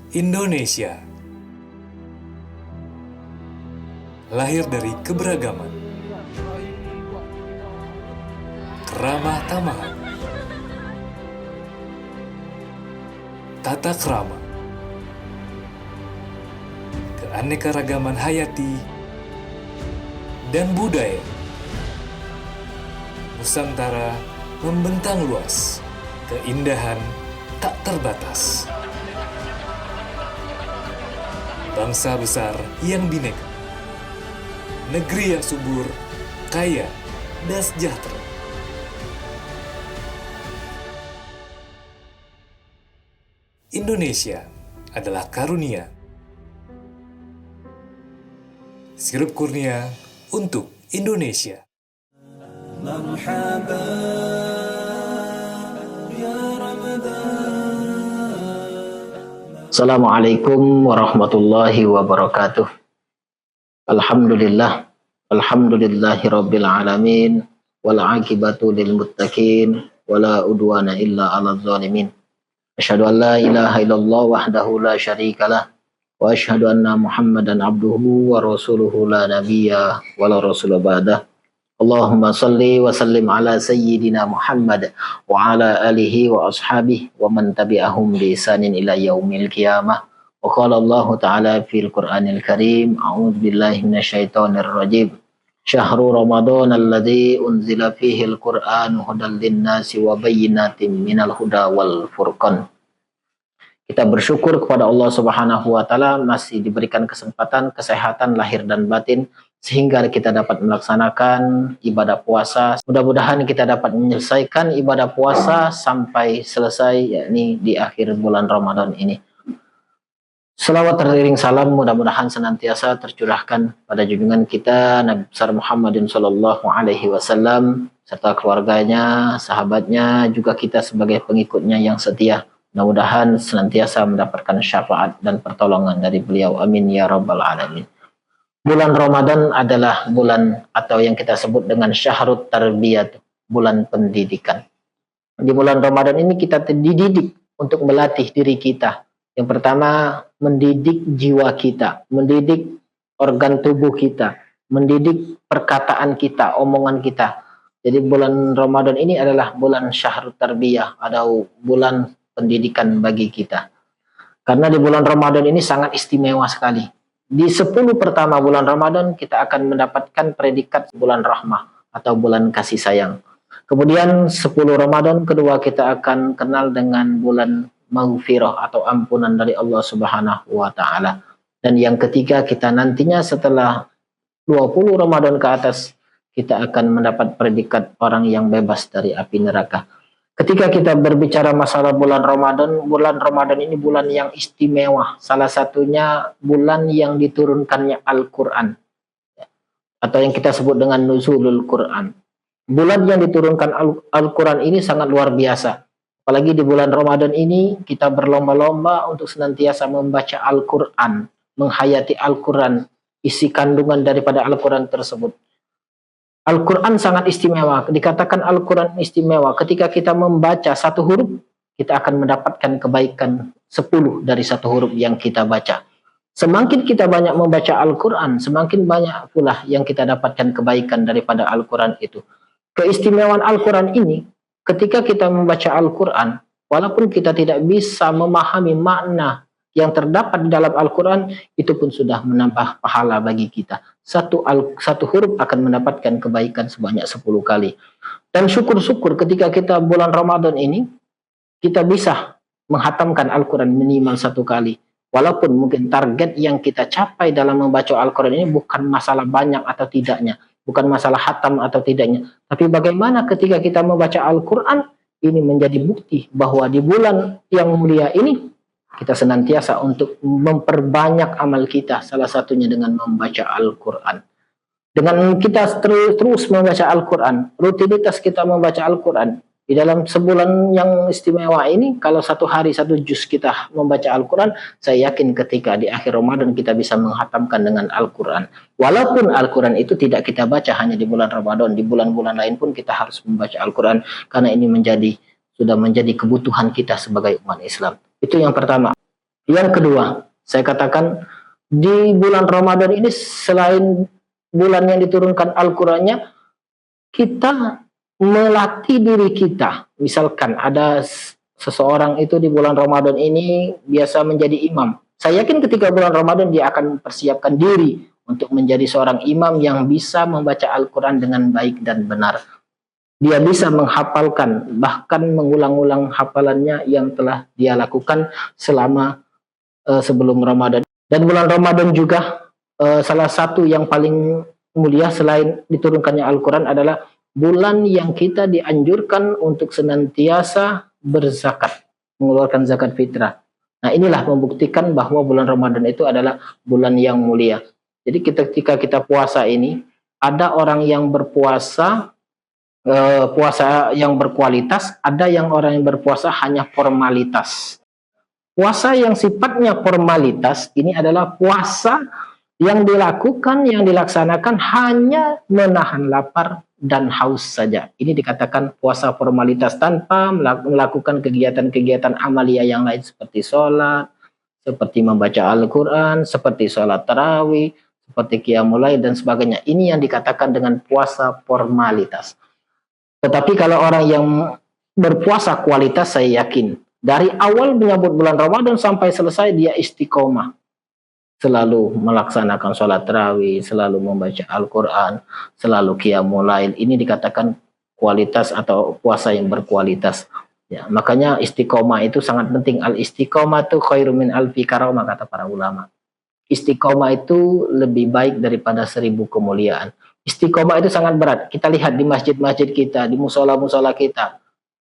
Indonesia lahir dari keberagaman, keramah tamahan, tata krama, keanekaragaman hayati, dan budaya. Nusantara membentang luas, keindahan tak terbatas. Bangsa besar yang bineka, negeri yang subur, kaya, dan sejahtera. Indonesia adalah karunia. Sirup kurnia untuk Indonesia. Marhaba ya Ramadan. Assalamualaikum warahmatullahi wabarakatuh. Alhamdulillahi rabbil alamin, wal aqibatu lil muttaqin, wala udwana illa 'alal zalimin. Asyhadu an la ilaha illallah wahdahu la syarikalah, wa asyhadu anna Muhammadan abduhu wa rasuluhu la nabiyya wa la rasula ba'dah. Allahumma salli wa sallim ala sayyidina Muhammad wa ala alihi wa ashabihi wa man tabi'ahum bi ihsanin ila yaumil qiyamah. Wa qala Allah ta'ala fil Qur'anil Karim, a'udzu billahi minasyaitonir rajim. Syahrul Ramadan alladzi unzila fihi al-Qur'an hudan lin-nasi wa bayyinatin minal huda wal furqan. Kita bersyukur kepada Allah Subhanahu wa taala masih diberikan kesempatan, kesehatan lahir dan batin sehingga kita dapat melaksanakan ibadah puasa. Mudah-mudahan kita dapat menyelesaikan ibadah puasa sampai selesai, yakni di akhir bulan Ramadan ini. Selawat teriring salam mudah-mudahan senantiasa tercurahkan pada junjungan kita Nabi besar Muhammadin sallallahu alaihi wasallam serta keluarganya, sahabatnya, juga kita sebagai pengikutnya yang setia. Mudah-mudahan senantiasa mendapatkan syafaat dan pertolongan dari beliau. Amin ya rabbal alamin. Bulan Ramadan adalah bulan atau yang kita sebut dengan syahrut tarbiyat, bulan pendidikan. Di bulan Ramadan ini kita dididik untuk melatih diri kita. Yang pertama, mendidik jiwa kita, mendidik organ tubuh kita, mendidik perkataan kita, omongan kita. Jadi bulan Ramadan ini adalah bulan syahrut tarbiyah atau bulan pendidikan bagi kita. Karena di bulan Ramadan ini sangat istimewa sekali. Di 10 pertama bulan Ramadan kita akan mendapatkan predikat bulan rahmah atau bulan kasih sayang. Kemudian 10 Ramadan kedua kita akan kenal dengan bulan maghfirah atau ampunan dari Allah Subhanahu wa taala. Dan yang ketiga kita nantinya setelah 20 Ramadan ke atas kita akan mendapat predikat orang yang bebas dari api neraka. Ketika kita berbicara masalah bulan Ramadan ini bulan yang istimewa. Salah satunya bulan yang diturunkannya Al-Quran. Atau yang kita sebut dengan nuzulul Quran. Bulan yang diturunkan Al-Quran ini sangat luar biasa. Apalagi di bulan Ramadan ini kita berlomba-lomba untuk senantiasa membaca Al-Quran. Menghayati Al-Quran. Isi kandungan daripada Al-Quran tersebut. Al-Quran sangat istimewa. Dikatakan Al-Quran istimewa. Ketika kita membaca satu huruf, kita akan mendapatkan kebaikan 10 dari satu huruf yang kita baca. Semakin kita banyak membaca Al-Quran, semakin banyak pula yang kita dapatkan kebaikan daripada Al-Quran itu. Keistimewaan Al-Quran ini, ketika kita membaca Al-Quran, walaupun kita tidak bisa memahami makna yang terdapat di dalam Al-Quran, itu pun sudah menambah pahala bagi kita. Satu huruf akan mendapatkan kebaikan sebanyak 10 kali. Dan syukur-syukur ketika kita bulan Ramadan ini, kita bisa menghatamkan Al-Quran minimal 1 kali. Walaupun mungkin target yang kita capai dalam membaca Al-Quran ini bukan masalah banyak atau tidaknya. Bukan masalah hatam atau tidaknya. Tapi bagaimana ketika kita membaca Al-Quran, ini menjadi bukti bahwa di bulan yang mulia ini, kita senantiasa untuk memperbanyak amal kita, salah satunya dengan membaca Al-Quran. Dengan kita terus membaca Al-Quran, rutinitas kita membaca Al-Quran, di dalam sebulan yang istimewa ini, kalau satu hari 1 juz kita membaca Al-Quran, saya yakin ketika di akhir Ramadan kita bisa menghatamkan dengan Al-Quran. Walaupun Al-Quran itu tidak kita baca hanya di bulan Ramadan, di bulan-bulan lain pun kita harus membaca Al-Quran, karena ini sudah menjadi kebutuhan kita sebagai umat Islam. Itu yang pertama. Yang kedua, saya katakan di bulan Ramadan ini selain bulan yang diturunkan Al-Qur'annya, kita melatih diri kita. Misalkan ada seseorang itu di bulan Ramadan ini biasa menjadi imam. Saya yakin ketika bulan Ramadan dia akan mempersiapkan diri untuk menjadi seorang imam yang bisa membaca Al-Quran dengan baik dan benar. Dia bisa menghafalkan, bahkan mengulang-ulang hafalannya yang telah dia lakukan selama sebelum Ramadan. Dan bulan Ramadan juga salah satu yang paling mulia selain diturunkannya Al-Quran adalah bulan yang kita dianjurkan untuk senantiasa berzakat, mengeluarkan zakat fitrah. Nah, inilah membuktikan bahwa bulan Ramadan itu adalah bulan yang mulia. Jadi ketika kita puasa ini, ada orang yang berpuasa puasa yang berkualitas, ada yang orang yang berpuasa hanya formalitas. Puasa yang sifatnya formalitas ini adalah puasa yang dilakukan, yang dilaksanakan hanya menahan lapar dan haus saja. Ini dikatakan puasa formalitas tanpa melakukan kegiatan-kegiatan amalia yang lain seperti sholat, seperti membaca Al-Quran, seperti sholat tarawih, seperti qiyamul lail dan sebagainya. Ini yang dikatakan dengan puasa formalitas. Tetapi kalau orang yang berpuasa kualitas, saya yakin dari awal menyambut bulan Ramadan sampai selesai dia istiqomah, selalu melaksanakan sholat tarawih, selalu membaca Al-Quran, selalu qiyamul lail. Ini dikatakan kualitas atau puasa yang berkualitas. Ya, makanya istiqomah itu sangat penting. Al istiqomah itu khairu min alfi karamah, kata para ulama. Istiqomah itu lebih baik daripada 1000 kemuliaan. Istiqomah itu sangat berat. Kita lihat di masjid-masjid kita, di musola-musola kita.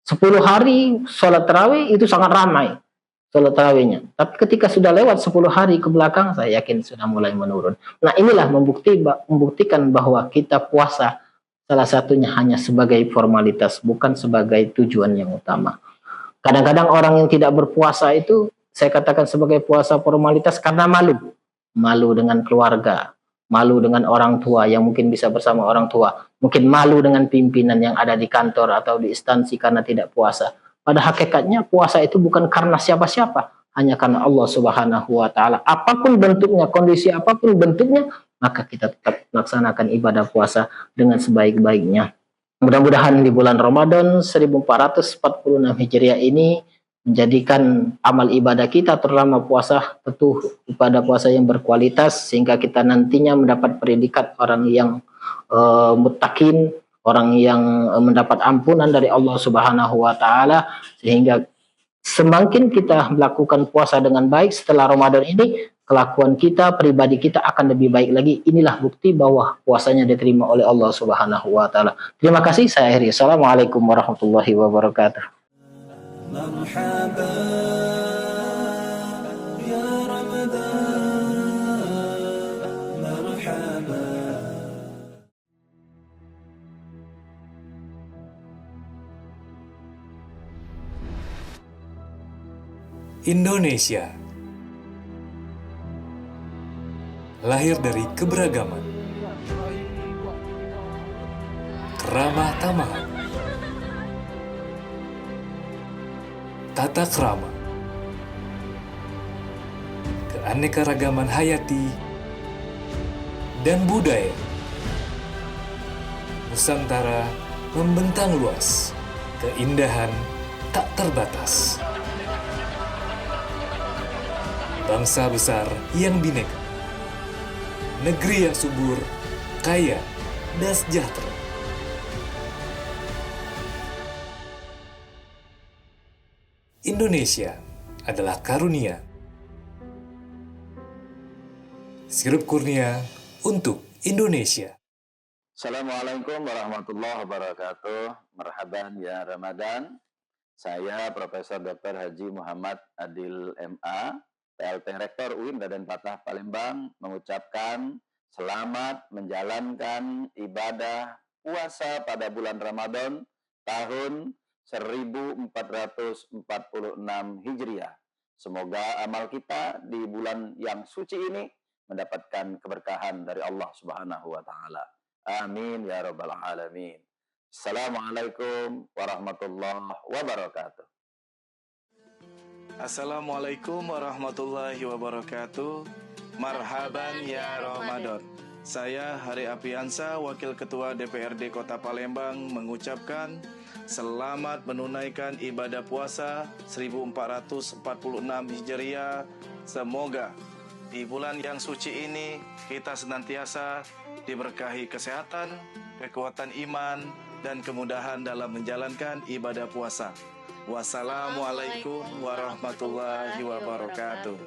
10 hari sholat tarawih itu sangat ramai sholat tarawihnya. Tapi ketika sudah lewat 10 hari ke belakang, saya yakin sudah mulai menurun. Nah, inilah membuktikan bahwa kita puasa salah satunya hanya sebagai formalitas, bukan sebagai tujuan yang utama. Kadang-kadang orang yang tidak berpuasa itu, saya katakan sebagai puasa formalitas karena malu. Malu dengan keluarga, malu dengan orang tua yang mungkin bisa bersama orang tua, mungkin malu dengan pimpinan yang ada di kantor atau di instansi karena tidak puasa. Pada hakikatnya puasa itu bukan karena siapa-siapa, hanya karena Allah Subhanahu wa taala. Apapun bentuknya, kondisi apapun bentuknya, maka kita tetap melaksanakan ibadah puasa dengan sebaik-baiknya. Mudah-mudahan di bulan Ramadan 1446 Hijriah ini menjadikan amal ibadah kita, terutama puasa, tentu ibadah puasa yang berkualitas, sehingga kita nantinya mendapat predikat orang yang muttaqin, orang yang mendapat ampunan dari Allah Subhanahu wa taala, sehingga semakin kita melakukan puasa dengan baik setelah Ramadan ini, kelakuan kita, pribadi kita akan lebih baik lagi. Inilah bukti bahwa puasanya diterima oleh Allah Subhanahu wa taala. Terima kasih, saya akhiri. Assalamualaikum warahmatullahi wabarakatuh. مرحبا يا رمضان مرحبا. Indonesia lahir dari keberagaman, keramah tamahan, tata krama, keanekaragaman hayati, dan budaya. Nusantara membentang luas, keindahan tak terbatas. Bangsa besar yang bineka, negeri yang subur, kaya, dan sejahtera. Indonesia adalah karunia. Sirup kurnia untuk Indonesia. Assalamualaikum warahmatullahi wabarakatuh. Marhaban ya Ramadan. Saya Profesor Dr. Haji Muhammad Adil MA, PLT Rektor UIN Raden Patah Palembang, mengucapkan selamat menjalankan ibadah puasa pada bulan Ramadan tahun 1446 Hijriah. Semoga amal kita di bulan yang suci ini mendapatkan keberkahan dari Allah Subhanahu wa taala. Amin ya rabbal alamin. Assalamualaikum warahmatullahi wabarakatuh. Assalamualaikum warahmatullahi wabarakatuh. Marhaban ya Ramadan. Saya Hari Apiansa, Wakil Ketua DPRD Kota Palembang, mengucapkan selamat menunaikan ibadah puasa 1446 Hijriah. Semoga di bulan yang suci ini kita senantiasa diberkahi kesehatan, kekuatan iman, dan kemudahan dalam menjalankan ibadah puasa. Wassalamualaikum warahmatullahi wabarakatuh.